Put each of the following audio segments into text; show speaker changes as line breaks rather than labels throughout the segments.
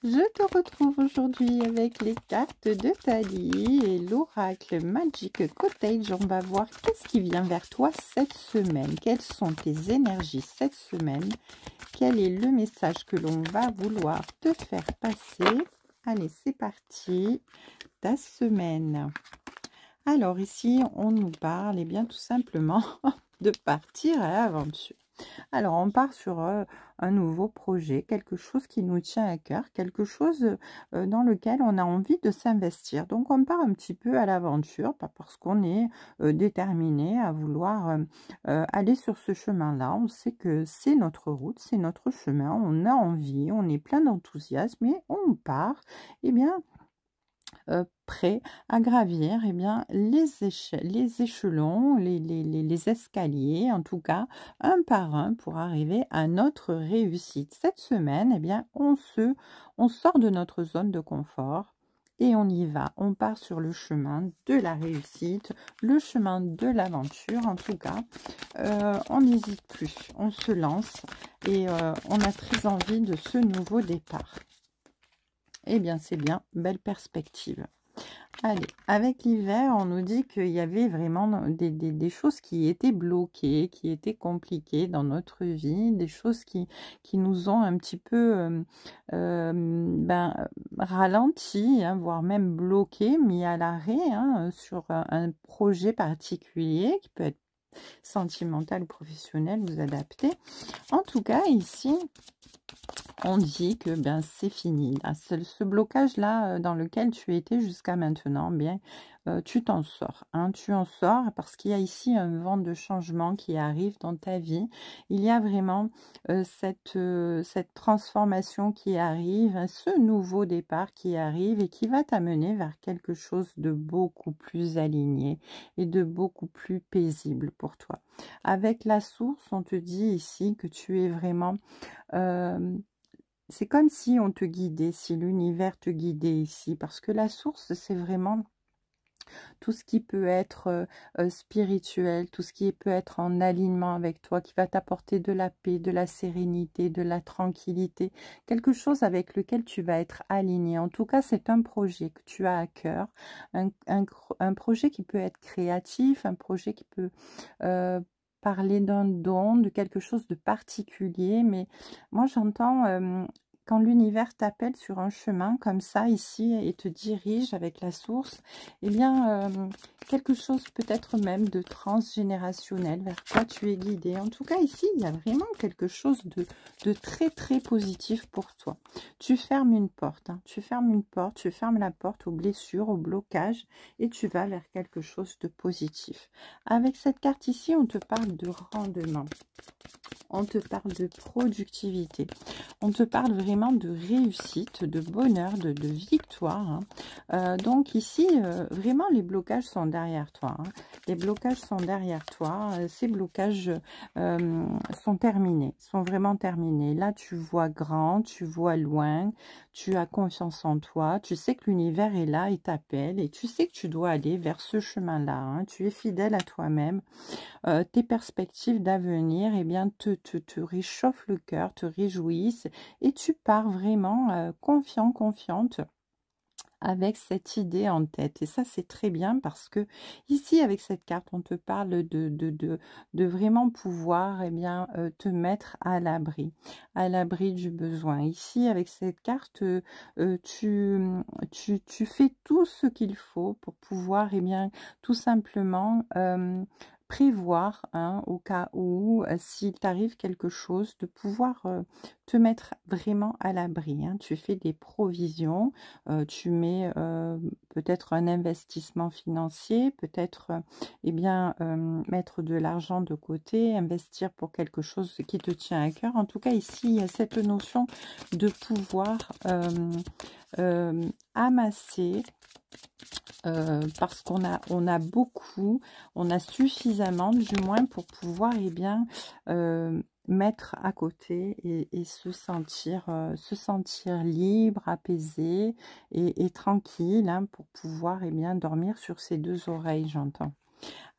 Je te retrouve aujourd'hui avec les cartes de Tali et l'oracle Magic Cottage. On va voir qu'est-ce qui vient vers toi cette semaine. Quelles sont tes énergies cette semaine? Quel est le message que l'on va vouloir te faire passer? Allez, c'est parti. Ta semaine. Alors ici, on nous parle et bien tout simplement de partir à l'aventure. Alors, on part sur un nouveau projet, quelque chose qui nous tient à cœur, quelque chose dans lequel on a envie de s'investir. Donc, on part un petit peu à l'aventure, pas parce qu'on est déterminé à vouloir aller sur ce chemin-là. On sait que c'est notre route, c'est notre chemin, on a envie, on est plein d'enthousiasme et on part, eh bien, prêt à gravir les échelons, les escaliers, en tout cas, un par un pour arriver à notre réussite. Cette semaine, eh bien, on sort de notre zone de confort et on y va. On part sur le chemin de la réussite, le chemin de l'aventure. En tout cas, on n'hésite plus, on se lance et on a très envie de ce nouveau départ. Eh bien, c'est bien, belle perspective. Allez, avec l'hiver, on nous dit qu'il y avait vraiment des choses qui étaient bloquées, qui étaient compliquées dans notre vie, des choses qui nous ont un petit peu ralenti, hein, voire même bloqué, mis à l'arrêt sur un projet particulier qui peut être sentimental ou professionnel, vous adaptez. En tout cas, ici, on dit que ben, c'est fini. Là, ce blocage-là dans lequel tu étais jusqu'à maintenant, bien, tu t'en sors. Hein, tu en sors parce qu'il y a ici un vent de changement qui arrive dans ta vie. Il y a vraiment cette transformation qui arrive, hein, ce nouveau départ qui arrive et qui va t'amener vers quelque chose de beaucoup plus aligné et de beaucoup plus paisible pour toi. Avec la source, on te dit ici que tu es vraiment... c'est comme si on te guidait, si l'univers te guidait ici, parce que la source, c'est vraiment tout ce qui peut être spirituel, tout ce qui peut être en alignement avec toi, qui va t'apporter de la paix, de la sérénité, de la tranquillité, quelque chose avec lequel tu vas être aligné. En tout cas, c'est un projet que tu as à cœur, un projet qui peut être créatif, un projet qui peut... parler d'un don, de quelque chose de particulier, mais moi j'entends quand l'univers t'appelle sur un chemin comme ça ici et te dirige avec la source, eh bien quelque chose peut-être même de transgénérationnel vers quoi tu es guidé. En tout cas ici il y a vraiment quelque chose de très très positif pour toi. Tu fermes une porte, hein, tu fermes la porte aux blessures, au blocage et tu vas vers quelque chose de positif. Avec cette carte ici, on te parle de rendement, on te parle de productivité, on te parle vraiment de réussite, de bonheur, de victoire. Hein. Donc ici, vraiment, les blocages sont derrière toi. Hein. Les blocages sont derrière toi. Ces blocages sont terminés, sont vraiment terminés. Là, tu vois grand, tu vois loin, tu as confiance en toi. Tu sais que l'univers est là, il t'appelle et tu sais que tu dois aller vers ce chemin-là. Hein. Tu es fidèle à toi-même. Tes perspectives d'avenir, eh bien, te réchauffent le cœur, te réjouissent et tu pars vraiment confiant, confiante avec cette idée en tête. Et ça, c'est très bien parce que ici, avec cette carte, on te parle de vraiment pouvoir eh bien, te mettre à l'abri du besoin. Ici, avec cette carte, tu fais tout ce qu'il faut pour pouvoir eh bien, tout simplement... prévoir au cas où s'il t'arrive quelque chose de pouvoir te mettre vraiment à l'abri. Hein. Tu fais des provisions, tu mets peut-être un investissement financier, peut-être eh bien mettre de l'argent de côté, investir pour quelque chose qui te tient à cœur. En tout cas ici il y a cette notion de pouvoir amasser parce qu'on a beaucoup, on a suffisamment du moins pour pouvoir eh bien mettre à côté et se sentir libre, apaisé et tranquille hein, pour pouvoir eh bien dormir sur ses deux oreilles, j'entends.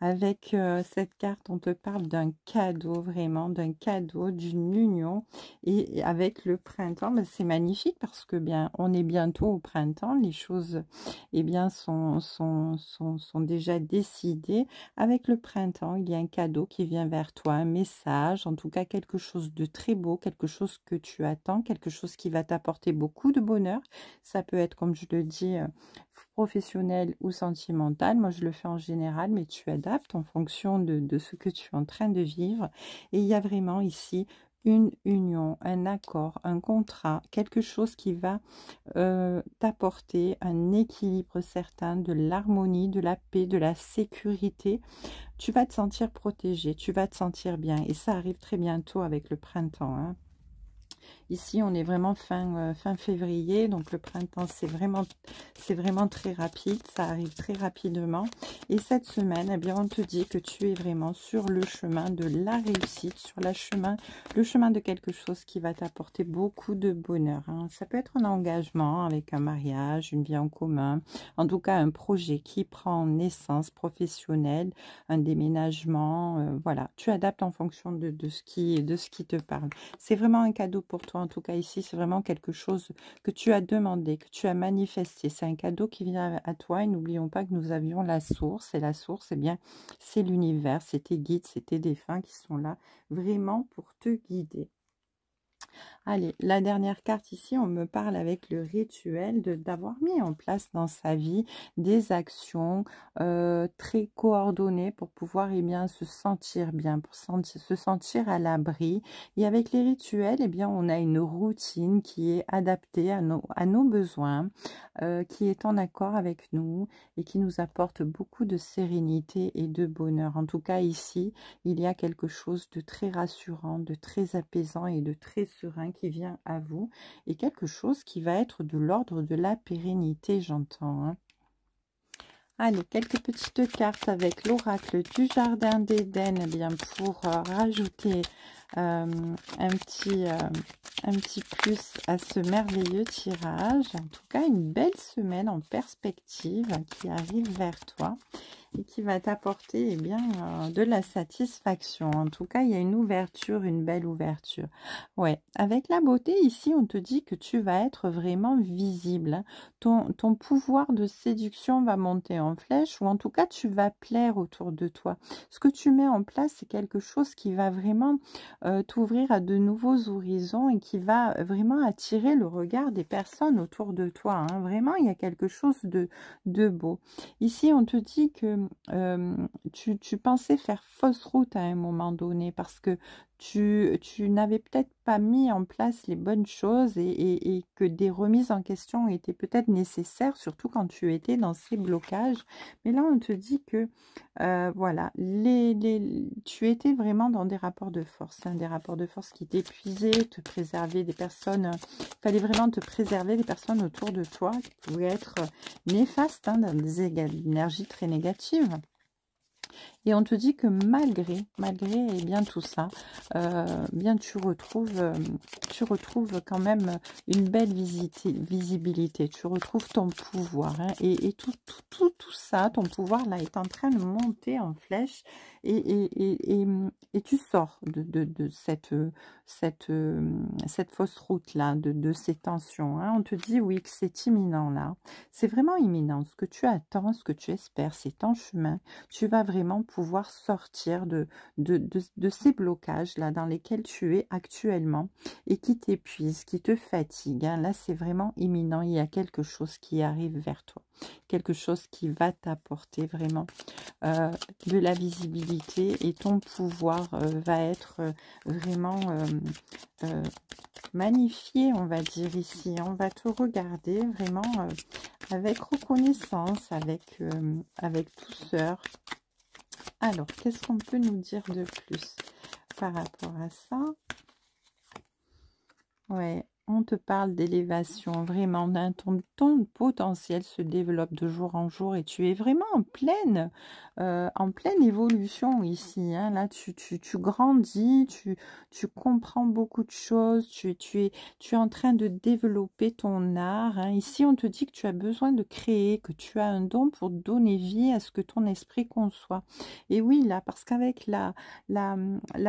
avec cette carte, on te parle d'un cadeau, vraiment, d'un cadeau, d'une union. Et avec le printemps, ben, c'est magnifique parce que bien, on est bientôt au printemps. Les choses, eh bien, sont déjà décidées. Avec le printemps, il y a un cadeau qui vient vers toi, un message, en tout cas quelque chose de très beau, quelque chose que tu attends, quelque chose qui va t'apporter beaucoup de bonheur. Ça peut être, comme je le dis, professionnel ou sentimental. Moi, je le fais en général, mais tu adaptes en fonction de ce que tu es en train de vivre. Et il y a vraiment ici une union, un accord, un contrat, quelque chose qui va t'apporter un équilibre certain, de l'harmonie, de la paix, de la sécurité. Tu vas te sentir protégé, tu vas te sentir bien. Et ça arrive très bientôt avec le printemps, hein. Ici, on est vraiment fin février, donc le printemps, c'est vraiment très rapide, ça arrive très rapidement. Et cette semaine, eh bien, on te dit que tu es vraiment sur le chemin de la réussite, sur le chemin de quelque chose qui va t'apporter beaucoup de bonheur, hein. Ça peut être un engagement avec un mariage, une vie en commun, en tout cas un projet qui prend naissance professionnelle, un déménagement, voilà. Tu adaptes en fonction de ce qui te parle. C'est vraiment un cadeau pour toi, en tout cas ici, c'est vraiment quelque chose que tu as demandé, que tu as manifesté. C'est un cadeau qui vient à toi et n'oublions pas que nous avions la source. Et la source, eh bien, c'est l'univers, c'est tes guides, c'est tes défunts qui sont là vraiment pour te guider. Allez, la dernière carte ici, on me parle avec le rituel d'avoir mis en place dans sa vie des actions très coordonnées pour pouvoir eh bien, se sentir bien, pour se sentir à l'abri. Et avec les rituels, eh bien, on a une routine qui est adaptée à nos besoins, qui est en accord avec nous et qui nous apporte beaucoup de sérénité et de bonheur. En tout cas, ici, il y a quelque chose de très rassurant, de très apaisant et de très serein qui vient à vous, et quelque chose qui va être de l'ordre de la pérennité, j'entends, hein. Allez, quelques petites cartes avec l'oracle du jardin d'Éden, eh bien pour rajouter un petit plus à ce merveilleux tirage. En tout cas, une belle semaine en perspective qui arrive vers toi et qui va t'apporter eh bien de la satisfaction. En tout cas, il y a une ouverture, une belle ouverture. Ouais, avec la beauté ici, on te dit que tu vas être vraiment visible, hein. Ton pouvoir de séduction va monter en flèche, ou en tout cas, tu vas plaire autour de toi. Ce que tu mets en place, c'est quelque chose qui va vraiment t'ouvrir à de nouveaux horizons et qui va vraiment attirer le regard des personnes autour de toi, hein. Vraiment, il y a quelque chose de beau. Ici, on te dit que tu pensais faire fausse route à un moment donné parce que tu n'avais peut-être pas mis en place les bonnes choses et que des remises en question étaient peut-être nécessaires, surtout quand tu étais dans ces blocages. Mais là, on te dit que voilà, tu étais vraiment dans des rapports de force, hein, des rapports de force qui t'épuisaient, te préserver des personnes, il fallait vraiment te préserver des personnes autour de toi qui pouvaient être néfastes, hein, dans des énergies très négatives. Et on te dit que malgré eh bien tout ça, bien tu retrouves quand même une belle visibilité. Tu retrouves ton pouvoir, hein, et tout ça, ton pouvoir là est en train de monter en flèche et tu sors de cette fausse route là, de ces tensions, hein. On te dit oui que c'est imminent là, c'est vraiment imminent. Ce que tu attends, ce que tu espères, c'est en chemin. Tu vas vraiment pouvoir sortir de ces blocages-là dans lesquels tu es actuellement et qui t'épuisent, qui te fatiguent, hein. Là, c'est vraiment imminent. Il y a quelque chose qui arrive vers toi. Quelque chose qui va t'apporter vraiment de la visibilité et ton pouvoir va être vraiment magnifié, on va dire ici. On va te regarder vraiment avec reconnaissance, avec douceur. Alors, qu'est-ce qu'on peut nous dire de plus par rapport à ça? Ouais, On te parle d'élévation, vraiment, ton potentiel se développe de jour en jour et tu es vraiment en pleine évolution ici. Hein. Là, tu grandis, tu comprends beaucoup de choses, tu es en train de développer ton art. Hein. Ici, on te dit que tu as besoin de créer, que tu as un don pour donner vie à ce que ton esprit conçoit. Et oui, là, parce qu'avec la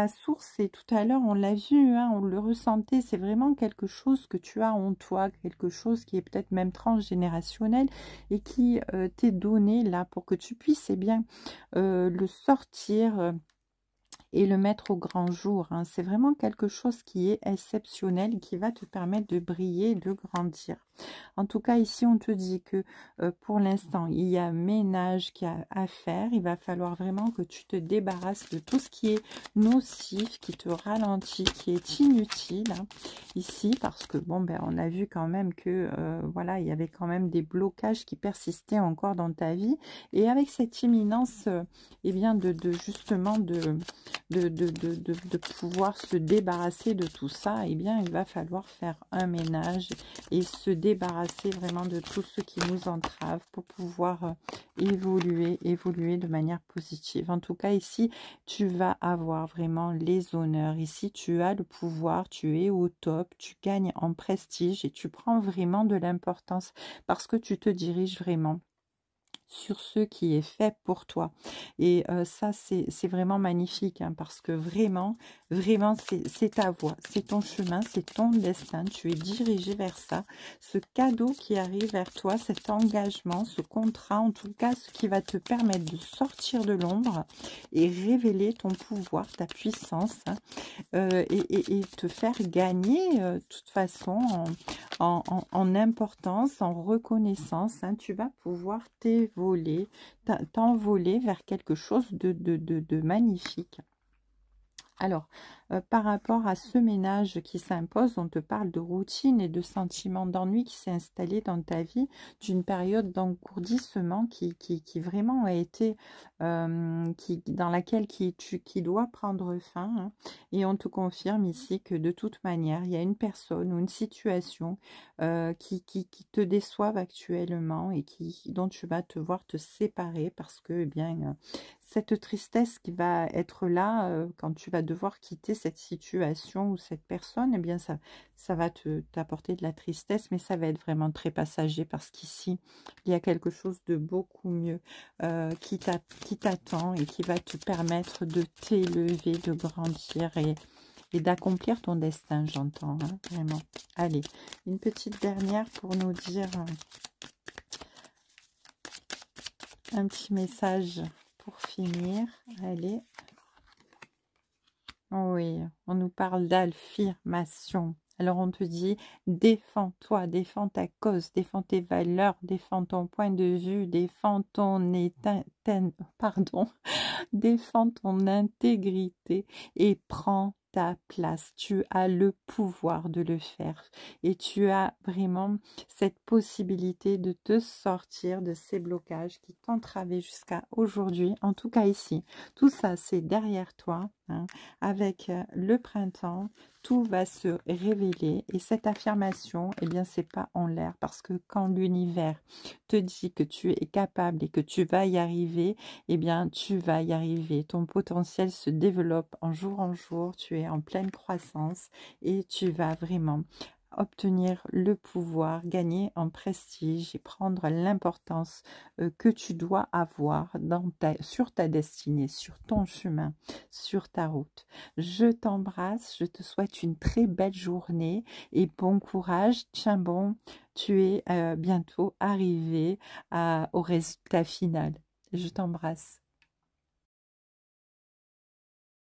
source, et tout à l'heure, on l'a vu, hein, on le ressentait, c'est vraiment quelque chose que tu as en toi, quelque chose qui est peut-être même transgénérationnel et qui t'est donné là pour que tu puisses bien le sortir et le mettre au grand jour. Hein. C'est vraiment quelque chose qui est exceptionnel, qui va te permettre de briller et de grandir. En tout cas, ici, on te dit que pour l'instant, il y a ménage qu'il y a à faire. Il va falloir vraiment que tu te débarrasses de tout ce qui est nocif, qui te ralentit, qui est inutile. Hein, ici, parce que, bon, ben, on a vu quand même que, voilà, il y avait quand même des blocages qui persistaient encore dans ta vie. Et avec cette imminence, eh bien, justement, de pouvoir se débarrasser de tout ça, eh bien, il va falloir faire un ménage et se débarrasser vraiment de tout ce qui nous entrave pour pouvoir évoluer de manière positive. En tout cas, ici, tu vas avoir vraiment les honneurs. Ici, tu as le pouvoir, tu es au top, tu gagnes en prestige et tu prends vraiment de l'importance parce que tu te diriges vraiment sur ce qui est fait pour toi. Et ça, c'est vraiment magnifique, hein, parce que vraiment, c'est ta voie, c'est ton chemin, c'est ton destin. Tu es dirigé vers ça. Ce cadeau qui arrive vers toi, cet engagement, ce contrat, en tout cas, ce qui va te permettre de sortir de l'ombre et révéler ton pouvoir, ta puissance, hein, et te faire gagner, de toute façon, en importance, en reconnaissance. Hein, tu vas pouvoir t'envoler vers quelque chose de magnifique. Alors, par rapport à ce ménage qui s'impose, on te parle de routine et de sentiment d'ennui qui s'est installé dans ta vie, d'une période d'engourdissement qui vraiment a été, dans laquelle qui doit prendre fin. Hein. Et on te confirme ici que de toute manière, il y a une personne ou une situation qui te déçoivent actuellement et dont tu vas devoir te séparer parce que, eh bien, cette tristesse qui va être là quand tu vas devoir quitter cette situation ou cette personne, eh bien ça va t'apporter de la tristesse, mais ça va être vraiment très passager parce qu'ici, il y a quelque chose de beaucoup mieux qui t'attend et qui va te permettre de t'élever, de grandir et d'accomplir ton destin, j'entends, hein, vraiment. Allez, une petite dernière pour nous dire un petit message pour finir. Allez. Oui, on nous parle d'affirmation. Alors on te dit, défends-toi, défends ta cause, défends tes valeurs, défends ton point de vue, défends pardon, défends ton intégrité et prends ta place. Tu as le pouvoir de le faire et tu as vraiment cette possibilité de te sortir de ces blocages qui t'entravaient jusqu'à aujourd'hui. En tout cas ici, tout ça c'est derrière toi. Hein. Avec le printemps, tout va se révéler et cette affirmation, eh bien, c'est pas en l'air parce que quand l'univers te dit que tu es capable et que tu vas y arriver, eh bien, tu vas y arriver. Ton potentiel se développe en jour, tu es en pleine croissance et tu vas vraiment obtenir le pouvoir, gagner en prestige et prendre l'importance que tu dois avoir sur ta destinée, sur ton chemin, sur ta route. Je t'embrasse, je te souhaite une très belle journée et bon courage. Tiens bon, tu es bientôt arrivé au résultat final. Je t'embrasse.